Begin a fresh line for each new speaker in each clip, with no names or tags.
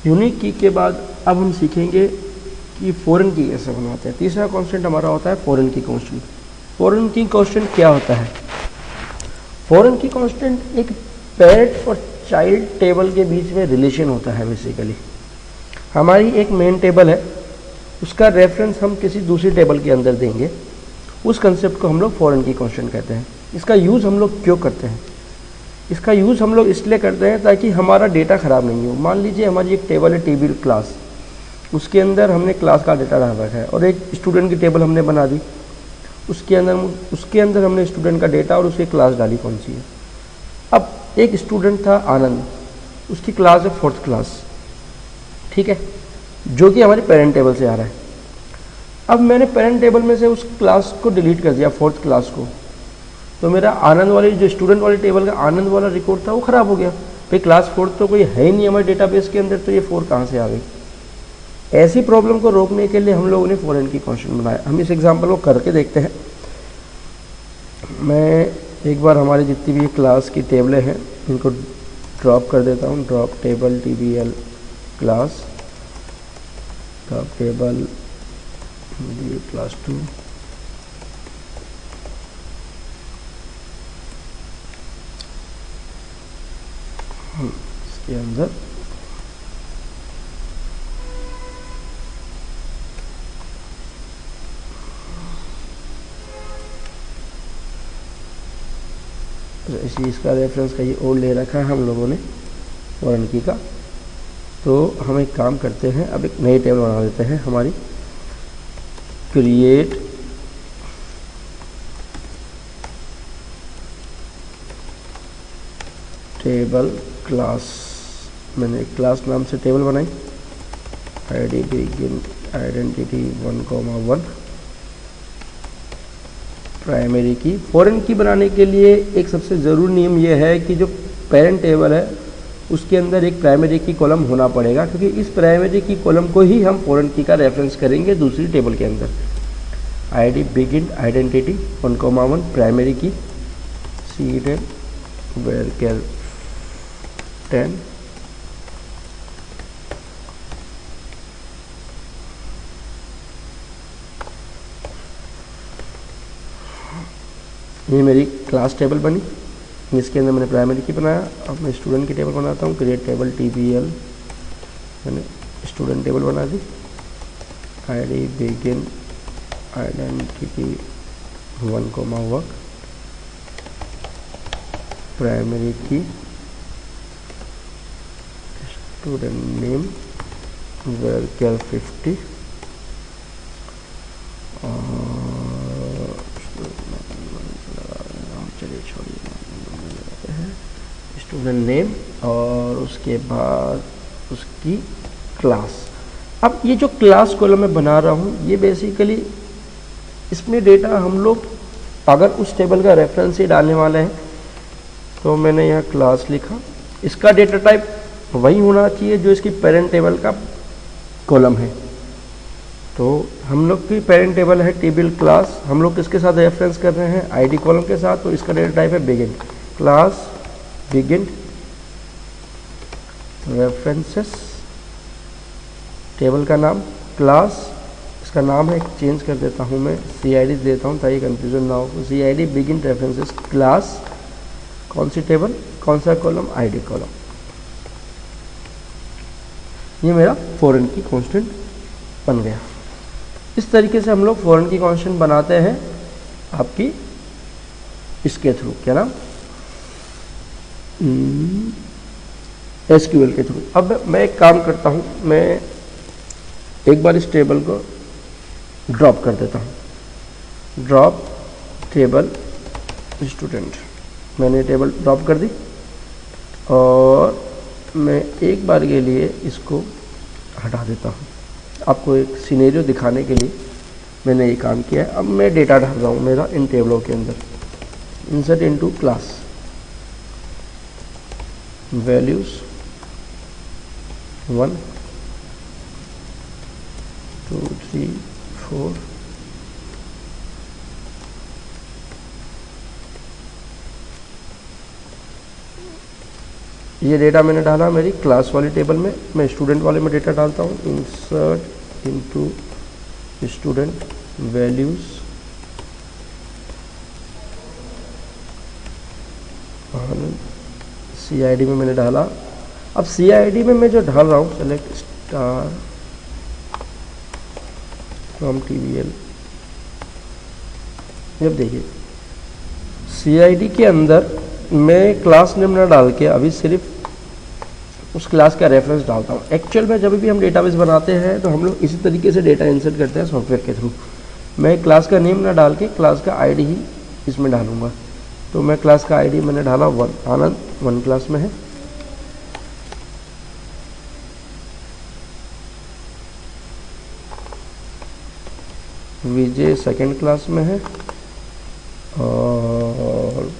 Unique की के बाद अब हम सीखेंगे कि फॉरेन की कैसे बनाते हैं। तीसरा कांस्टेंट हमारा होता है फॉरेन की कांस्टेंट। फॉरेन की कांस्टेंट क्या होता है? फॉरेन की कांस्टेंट एक पेरेंट और चाइल्ड टेबल के बीच में रिलेशन होता है। बेसिकली हमारी एक मेन टेबल है, उसका रेफरेंस हम किसी दूसरी टेबल के अंदर देंगे, उस कंसेप्ट को हम लोग फॉरेन की कांस्टेंट कहते हैं। इसका यूज़ हम लोग क्यों करते हैं? इसका यूज़ हम लोग इसलिए करते हैं ताकि हमारा डेटा ख़राब नहीं हो। मान लीजिए हमारी एक टेबल है टीबी क्लास, उसके अंदर हमने क्लास का डेटा डाल रखा है और एक स्टूडेंट की टेबल हमने बना दी, उसके अंदर हमने स्टूडेंट का डेटा और उसकी क्लास डाली कौन सी है। अब एक स्टूडेंट था आनंद, उसकी क्लास है 4th क्लास, ठीक है, जो कि हमारी पेरेंट टेबल से आ रहा है। अब मैंने पेरेंट टेबल में से उस क्लास को डिलीट कर दिया, 4th क्लास को, तो मेरा आनंद वाली जो स्टूडेंट वाली टेबल का आनंद वाला रिकॉर्ड था वो ख़राब हो गया। भाई क्लास 4 तो कोई है ही नहीं हमारे डेटाबेस के अंदर, तो ये 4 कहाँ से आ गई? ऐसी प्रॉब्लम को रोकने के लिए हम लोगों ने फॉरेन की कांस्टेंट बनाया। हम इस एग्जांपल को करके देखते हैं। मैं एक बार हमारी जितनी भी क्लास की टेबलें हैं इनको ड्रॉप कर देता हूँ। Drop table TBL class, drop table class 2, इसके अंदर इसी इसका रेफरेंस का ये और ले रखा है हम लोगों ने फॉरेन की का। तो हम एक काम करते हैं, अब एक नई टेबल बना देते हैं हमारी। क्रिएट टेबल क्लास, मैंने एक क्लास नाम से टेबल बनाई, ID बिगिन आइडेंटिटी 1,1 प्राइमरी की। फॉरेन की बनाने के लिए एक सबसे ज़रूरी नियम यह है कि जो पेरेंट टेबल है उसके अंदर एक प्राइमरी की कॉलम होना पड़ेगा, क्योंकि इस प्राइमरी की कॉलम को ही हम फॉरेन की का रेफरेंस करेंगे दूसरी टेबल के अंदर। ID बिगिन आइडेंटिटी 1,1 प्राइमरी की सीड वेयर 10 ये मेरी क्लास टेबल बनी, इसके अंदर मैंने प्राइमरी की बनाया। अब मैं स्टूडेंट की टेबल बनाता हूँ। क्रिएट टेबल TBL, मैंने स्टूडेंट टेबल बना दी। ID बिगिन आइडेंटिटी 1,1 प्राइमरी की स्टूडेंट नेम वेयर 50 चलिए छोड़िए स्टूडेंट नेम और उसके बाद उसकी क्लास। अब ये जो क्लास कॉलम मैं बना रहा हूँ ये बेसिकली इसमें डेटा हम लोग अगर उस टेबल का रेफरेंस ही डालने वाले हैं तो मैंने यहाँ क्लास लिखा, इसका डेटा टाइप वही होना चाहिए जो इसकी पेरेंट टेबल का कॉलम है। तो हम लोग की पेरेंट टेबल है TBL क्लास, हम लोग किसके साथ रेफरेंस कर रहे हैं? ID कॉलम के साथ। तो इसका डेटा टाइप है begin, class begin references, table का नाम क्लास, इसका नाम है चेंज कर देता हूँ मैं, CID देता हूँ ताकि कंफ्यूजन ना हो। CID बिगिन रेफरेंसेस क्लास, कौन सी टेबल, कौन सा कॉलम? ID column. ये मेरा फॉरेन की कांस्टेंट बन गया। इस तरीके से हम लोग फॉरेन की कांस्टेंट बनाते हैं आपकी इसके थ्रू, क्या नाम, SQL के थ्रू। अब मैं एक काम करता हूँ, मैं एक बार इस टेबल को ड्रॉप कर देता हूँ। ड्रॉप टेबल स्टूडेंट, मैंने टेबल ड्रॉप कर दी और मैं एक बार के लिए इसको हटा देता हूँ। आपको एक सिनेरियो दिखाने के लिए मैंने ये काम किया है। अब मैं डेटा डाल रहा हूँ मेरा इन टेबलों के अंदर। इंसर्ट इनटू क्लास, वैल्यूज 1 2 3 4 ये डेटा मैंने डाला मेरी क्लास वाली टेबल में, मैं स्टूडेंट वाले में डेटा डालता हूँ। Insert into student values, CID में मैंने डाला। अब CID में मैं जो डाल रहा हूँ, सेलेक्ट स्टार फ्रॉम TBL। जब देखिए CID के अंदर मैं क्लास नेम ना डाल के अभी सिर्फ उस क्लास का रेफरेंस डालता हूँ। एक्चुअल में जब भी हम डेटाबेस बनाते हैं तो हम लोग इसी तरीके से डेटा इंसर्ट करते हैं सॉफ्टवेयर के थ्रू। मैं क्लास का नेम ना डाल के क्लास का ID ही इसमें डालूंगा। तो मैं क्लास का ID मैंने डाला 1, आनंद 1 क्लास में है। विजय 2nd क्लास में है और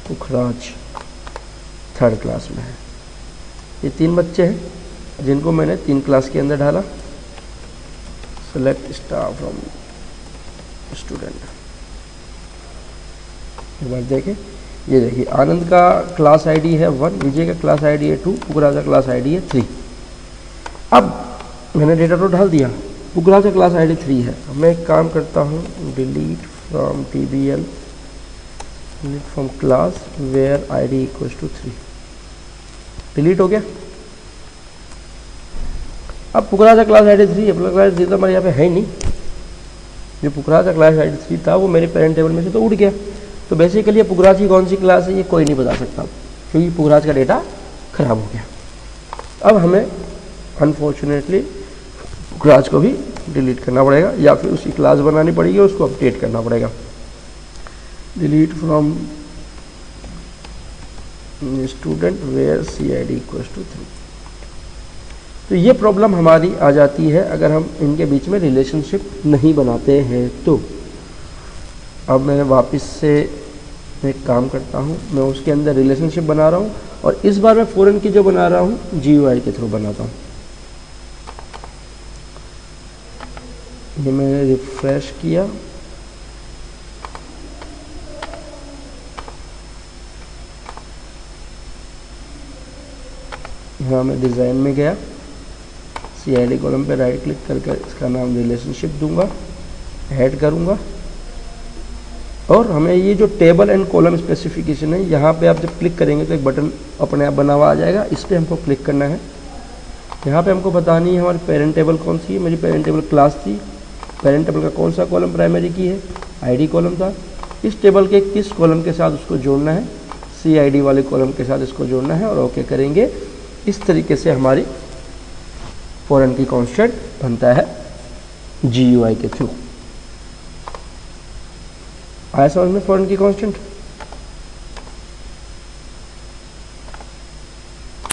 पुखराज 3rd क्लास में है। ये 3 बच्चे हैं जिनको मैंने 3 क्लास के अंदर डाला। Select star from student. एक बार देखें, ये देखिए आनंद का क्लास ID है 1, विजय का क्लास ID है 2, पुखराज का क्लास ID है 3। अब मैंने डेटा तो डाल दिया, पुखराज का क्लास ID 3 है। मैं एक काम करता हूँ, delete from TBL, delete from class where ID equals to 3। Delete हो गया। अब पुखराज का क्लास ID 3 है, पुखराज क्लास ID 3 तो हमारे यहाँ पे है ही नहीं। जो पुखराज का क्लास ID 3 था वो मेरे पेरेंट टेबल में से तो उड़ गया। तो बेसिकली पुखराज की कौन सी क्लास है ये कोई नहीं बता सकता, क्योंकि पुखराज का डेटा खराब हो गया। अब हमें अनफॉर्चुनेटली पुखराज को भी डिलीट करना पड़ेगा या फिर उसकी क्लास बनानी पड़ेगी, उसको अपडेट करना पड़ेगा। Delete from student where CID equals to 3। तो ये प्रॉब्लम हमारी आ जाती है अगर हम इनके बीच में रिलेशनशिप नहीं बनाते हैं। तो अब मैं वापस से एक काम करता हूँ, मैं उसके अंदर रिलेशनशिप बना रहा हूँ और इस बार मैं फॉरेन की जो बना रहा हूँ GUI के थ्रू बनाता हूँ। ये मैंने रिफ्रेश किया, यहाँ मैं डिज़ाइन में गया, CID कॉलम पे राइट क्लिक करके इसका नाम रिलेशनशिप दूंगा, ऐड करूंगा और हमें ये जो टेबल एंड कॉलम स्पेसिफिकेशन है यहाँ पे आप जब क्लिक करेंगे तो एक बटन अपने आप बना हुआ आ जाएगा, इस पर हमको क्लिक करना है। यहाँ पे हमको बतानी है हमारी पेरेंट टेबल कौन सी है। मेरी पेरेंट टेबल क्लास थी, पेरेंट टेबल का कौन सा कॉलम प्राइमरी की है, ID कॉलम था। इस टेबल के किस कॉलम के साथ उसको जोड़ना है, CID वाले कॉलम के साथ इसको जोड़ना है और ओके करेंगे। इस तरीके से हमारी फॉरेन की कॉन्स्टेंट बनता है GUI के थ्रू। आया समझ में फॉरेन की कॉन्स्टेंट?